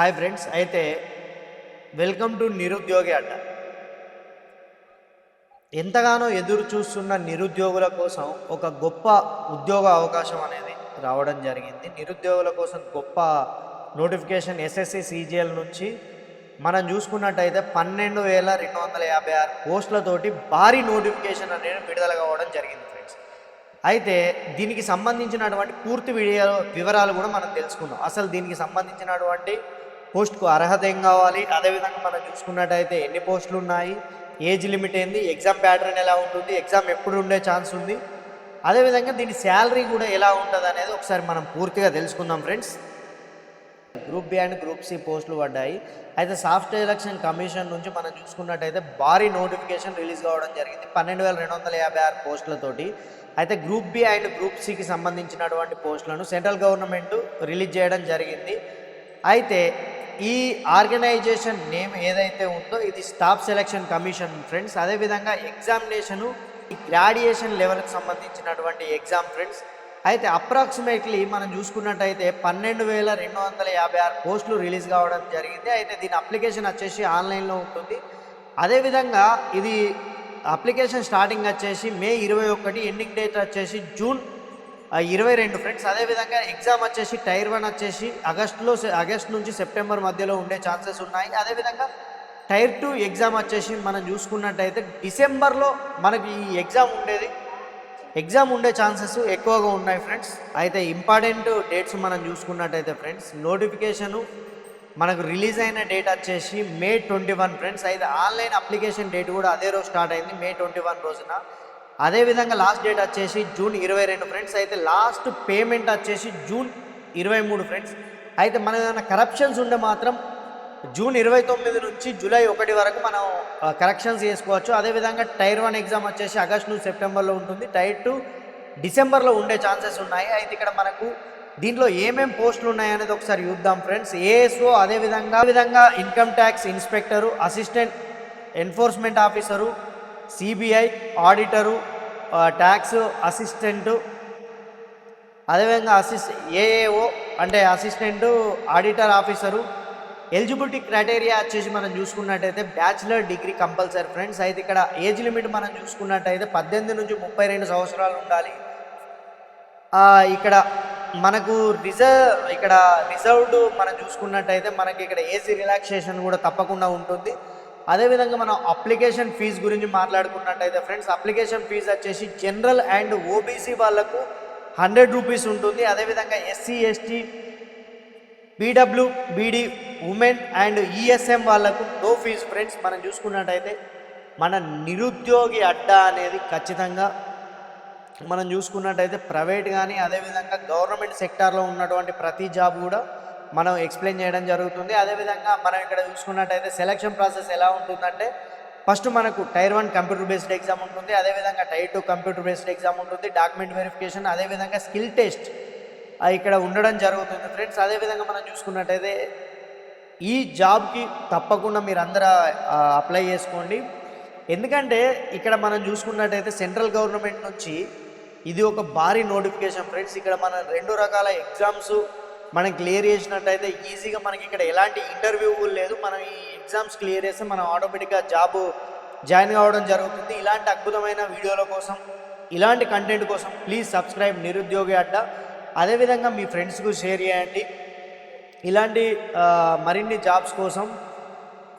Hi friends, అయితే welcome to నిరుద్యోగి అడ్డ. ఎంతగానో ఎదురు చూస్తున్న నిరుద్యోగుల కోసం ఒక గొప్ప ఉద్యోగ అవకాశం అనేది రావడం జరిగింది. నిరుద్యోగుల కోసం గొప్ప నోటిఫికేషన్ ఎస్ఎస్సి సిజిఎల్ నుంచి మనం చూసుకున్నట్టయితే 12,256 పోస్టులతోటి భారీ నోటిఫికేషన్ అనేది విడుదల కావడం జరిగింది ఫ్రెండ్స్. అయితే దీనికి సంబంధించినటువంటి పూర్తి వీడియో వివరాలు కూడా మనం తెలుసుకుందాం. అసలు దీనికి సంబంధించినటువంటి పోస్ట్కు అర్హత ఏం కావాలి, అదేవిధంగా మనం చూసుకున్నట్టయితే ఎన్ని పోస్టులు ఉన్నాయి, ఏజ్ లిమిట్ ఏంది, ఎగ్జామ్ ప్యాటర్న్ ఎలా ఉంటుంది, ఎగ్జామ్ ఎప్పుడు ఉండే ఛాన్స్ ఉంది, అదేవిధంగా దీని శాలరీ కూడా ఎలా ఉంటుంది అనేది ఒకసారి మనం పూర్తిగా తెలుసుకుందాం friends. Group B and group C పోస్టులు పడ్డాయి. అయితే సాఫ్ట్వేర్ ఎలక్షన్ కమిషన్ నుంచి మనం చూసుకున్నట్టయితే భారీ నోటిఫికేషన్ రిలీజ్ కావడం జరిగింది 12,256 పోస్టులతోటి. అయితే గ్రూప్ బి అండ్ గ్రూప్ సికి సంబంధించినటువంటి పోస్టులను సెంట్రల్ గవర్నమెంట్ రిలీజ్ చేయడం జరిగింది. అయితే ఈ ఆర్గనైజేషన్ నేమ్ ఏదైతే ఉందో ఇది స్టాఫ్ సెలక్షన్ కమిషన్ ఫ్రెండ్స్. అదేవిధంగా ఎగ్జామినేషను గ్రాడ్యుయేషన్ లెవెల్కి సంబంధించినటువంటి ఎగ్జామ్ ఫ్రెండ్స్. అయితే అప్రాక్సిమేట్లీ మనం చూసుకున్నట్టయితే 12,256 పోస్టులు రిలీజ్ కావడం జరిగింది. అయితే దీని అప్లికేషన్ వచ్చేసి ఆన్లైన్లో ఉంటుంది. అదేవిధంగా ఇది అప్లికేషన్ స్టార్టింగ్ వచ్చేసి మే 21, ఎండింగ్ డేట్ వచ్చేసి జూన్ 22 ఫ్రెండ్స్. అదేవిధంగా ఎగ్జామ్ వచ్చేసి టైర్ 1 వచ్చేసి ఆగస్టు నుంచి సెప్టెంబర్ మధ్యలో ఉండే ఛాన్సెస్ ఉన్నాయి. అదేవిధంగా టైర్ 2 ఎగ్జామ్ వచ్చేసి మనం చూసుకున్నట్టయితే డిసెంబర్లో మనకి ఈ ఎగ్జామ్ ఉండే ఛాన్సెస్ ఎక్కువగా ఉన్నాయి ఫ్రెండ్స్. అయితే ఇంపార్టెంట్ డేట్స్ మనం చూసుకున్నట్టయితే ఫ్రెండ్స్, నోటిఫికేషను మనకు రిలీజ్ అయిన డేట్ వచ్చేసి మే 21 ఫ్రెండ్స్. అయితే ఆన్లైన్ అప్లికేషన్ డేట్ కూడా అదే రోజు స్టార్ట్ అయింది, మే 21 రోజున. అదేవిధంగా లాస్ట్ డేట్ వచ్చేసి జూన్ 22 ఫ్రెండ్స్. అయితే లాస్ట్ పేమెంట్ వచ్చేసి జూన్ 23 ఫ్రెండ్స్. అయితే మన ఏదైనా కరప్షన్స్ ఉంటే మాత్రం జూన్ 29 నుంచి జూలై 1 వరకు మనం కరెక్షన్స్ చేసుకోవచ్చు. అదేవిధంగా టైర్ 1 ఎగ్జామ్ వచ్చేసి ఆగస్టు నుంచి సెప్టెంబర్లో ఉంటుంది, టైర్ 2 డిసెంబర్లో ఉండే ఛాన్సెస్ ఉన్నాయి. అయితే ఇక్కడ మనకు దీంట్లో ఏమేమి పోస్టులు ఉన్నాయనేది ఒకసారి చూద్దాం ఫ్రెండ్స్. ఏఎస్ఓ, అదేవిధంగా income tax inspector, assistant enforcement officer, CBI auditor, tax assistant, అదేవిధంగా ఏఏఓ అంటే assistant auditor officer. Eligibility criteria వచ్చేసి మనం చూసుకున్నట్టయితే బ్యాచిలర్ డిగ్రీ కంపల్సరీ ఫ్రెండ్స్. అయితే ఇక్కడ ఏజ్ లిమిట్ మనం చూసుకున్నట్టయితే 18 నుంచి 32 సంవత్సరాలు ఉండాలి. ఇక్కడ మనకు రిజర్వ్డ్ మనం చూసుకున్నట్టయితే మనకి ఇక్కడ ఏజ్ రిలాక్సేషన్ కూడా తప్పకుండా ఉంటుంది. అదేవిధంగా మనం అప్లికేషన్ ఫీజు గురించి మాట్లాడుకున్నట్టయితే ఫ్రెండ్స్, అప్లికేషన్ ఫీజు వచ్చేసి జనరల్ అండ్ ఓబీసీ వాళ్ళకు 100 రూపీస్ ఉంటుంది. అదేవిధంగా SC ST PWBD women and ESM వాళ్ళకు నో ఫీజు ఫ్రెండ్స్. మనం చూసుకున్నట్టయితే మన నిరుద్యోగి అడ్డా అనేది ఖచ్చితంగా మనం చూసుకున్నట్టయితే ప్రైవేట్ కానీ అదేవిధంగా గవర్నమెంట్ సెక్టార్లో ఉన్నటువంటి ప్రతి జాబ్ కూడా మనం ఎక్స్ప్లెయిన్ చేయడం జరుగుతుంది. అదేవిధంగా మనం ఇక్కడ చూసుకున్నట్టయితే సెలక్షన్ ప్రాసెస్ ఎలా ఉంటుందంటే ఫస్ట్ మనకు టైర్ 1 కంప్యూటర్ బేస్డ్ ఎగ్జామ్ ఉంటుంది. అదేవిధంగా టైర్ 2 కంప్యూటర్ బేస్డ్ ఎగ్జామ్ ఉంటుంది, డాక్యుమెంట్ వెరిఫికేషన్, అదేవిధంగా స్కిల్ టెస్ట్ ఇక్కడ ఉండడం జరుగుతుంది ఫ్రెండ్స్. అదేవిధంగా మనం చూసుకున్నట్టయితే ఈ జాబ్కి తప్పకుండా మీరు అందరూ అప్లై చేసుకోండి. ఎందుకంటే ఇక్కడ మనం చూసుకున్నట్టయితే సెంట్రల్ గవర్నమెంట్ నుంచి ఇది ఒక భారీ నోటిఫికేషన్ ఫ్రెండ్స్. ఇక్కడ మనం 2 రకాల ఎగ్జామ్స్ మనం క్లియర్ చేసినట్టయితే ఈజీగా మనకి ఇక్కడ ఎలాంటి ఇంటర్వ్యూ లేదు. మనం ఈ ఎగ్జామ్స్ క్లియర్ చేస్తే మనం ఆటోమేటిక్గా జాయిన్ కావడం జరుగుతుంది. ఇలాంటి అద్భుతమైన వీడియోల కోసం, ఇలాంటి కంటెంట్ కోసం ప్లీజ్ సబ్స్క్రైబ్ నిరుద్యోగి అడ్డ. అదేవిధంగా మీ ఫ్రెండ్స్కు షేర్ చేయండి. ఇలాంటి మరిన్ని జాబ్స్ కోసం